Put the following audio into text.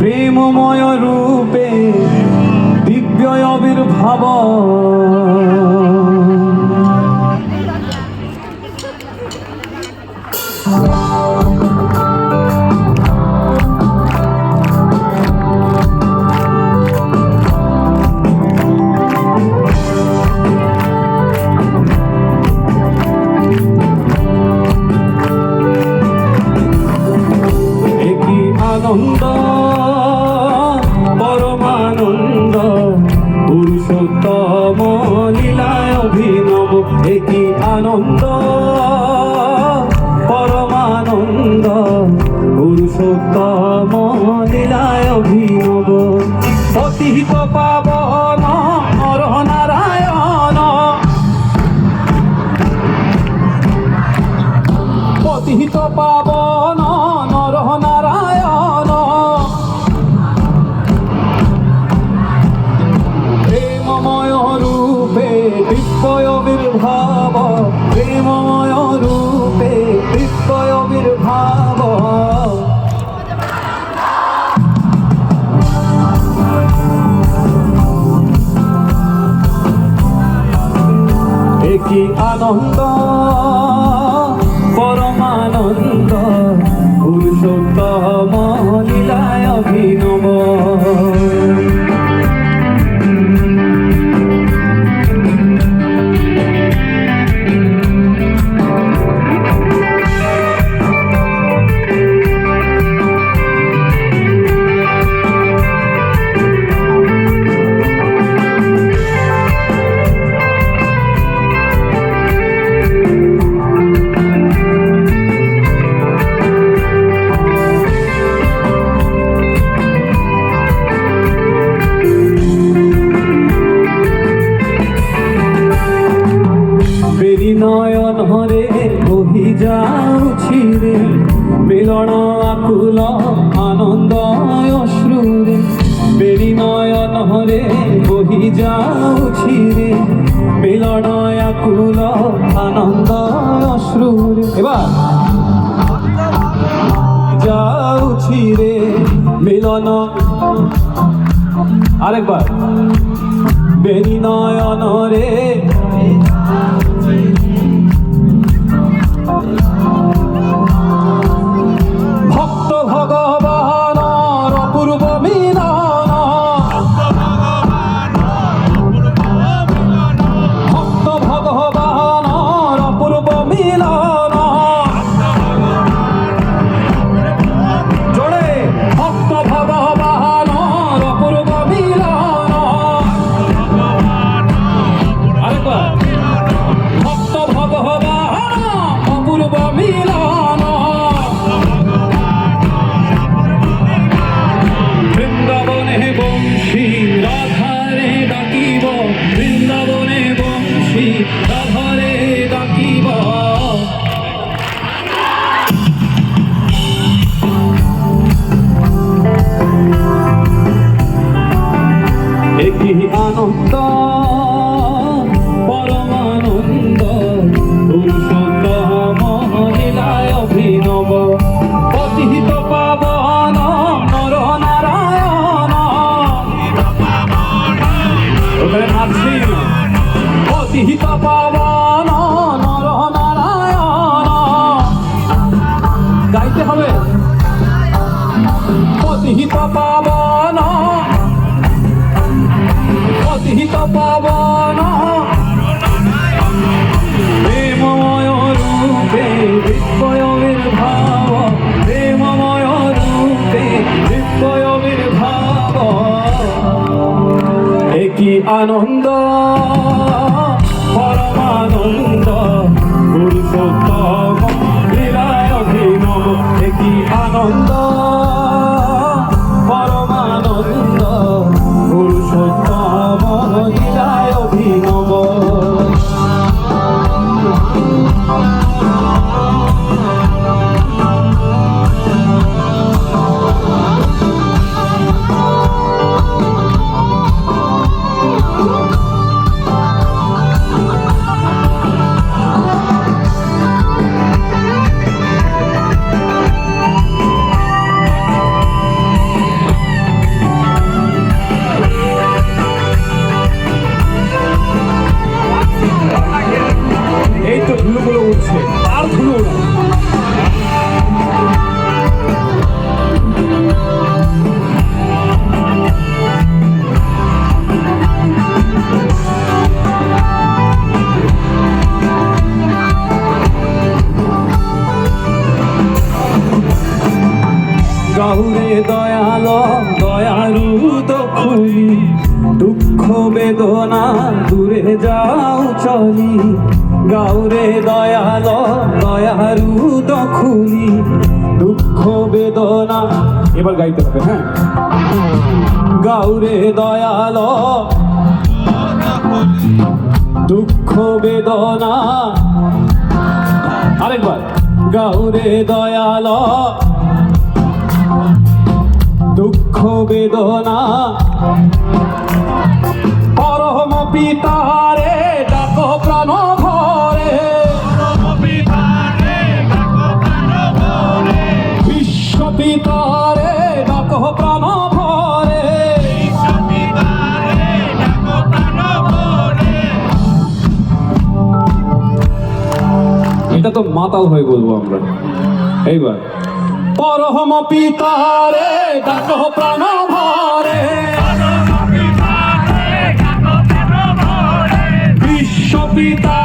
প্রেমময় রূপে দিব্য আবির্ভাব। আনন্দ পরমানন্দ পুরুষোত্তম লীলায় অভিনব। একই আনন্দ পরমানন্দ পুরুষোত্তম লীলায় অভিনব। পতিত পাবন নর নারায়ণ, পতিত পাবন নর নারায়ণ, প্রেমময় রূপে দিব্য আবির্ভাব, প্রেমময় রূপে দিব্য আবির্ভাব। একই আনন্দ পরমানন্দ পুরুষোত্তম লীলায় অভিনব। নয়ন হরে বহি যাଉଛି রে, মিলন আকুল আনন্দ অশ্রুরে। বেরি নয়ন হরে বহি যাଉଛି রে, মিলন আকুল আনন্দ অশ্রুরে। এবার যাଉଛି রে মিলন, আরেকবার। বেরি নয়ন রে ভক্ত ভগবানর অপূর্ব মিলন, ভক্ত ভগবানর অপূর্ব মিলন। জোরে ভক্ত ভগবানর অপূর্ব মিলন। আরেকবার ভক্ত ভগবান অপূর্ব মিলন। বৃন্দাবনে বংশী রাধারে ডাকিব, বৃন্দাবনে বংশী রাধারে ডাকিব। একই আনন্দ পরমানন্দ পুরুষোত্তম লীলায় অভিনব। পতিত পাবন নর নারায়ণ, ওখানে নাচছি। পতিত পাবন নর নারায়ণ, গাইতে হবে। পতিত পাবন, পতিত পাবন প্রেমময় রূপে দিব্য আবির্ভাব, প্রেমময় রূপে দিব্য আবির্ভাব। একই আনন্দ পরমানন্দ পুরুষোত্তম লীলায় অভিনব। একই আনন্দ পরমানন্দ পুরুষোত্তম লীলায় অভিনব। বেদনা দূরে যাও চলি, গাউরে দয়াল দয়ারু দখুলি, দুঃখ বেদনা এবার গাইতে হবে, হ্যাঁ। গাউরে দয়াল দুঃখ বেদনা, আরেকবার গাউরে দয়াল দুঃখ বেদনা, পরম পিতারে ডাকো প্রাণ ভরে, বিশ্ব পিতারে ডাকো প্রাণ ভরে, এটা তো মাতাল হয়ে বলবো আমরা। এইবার পরম পিতারে ডাকো প্রাণ ভরে, বিশ্ব পিতা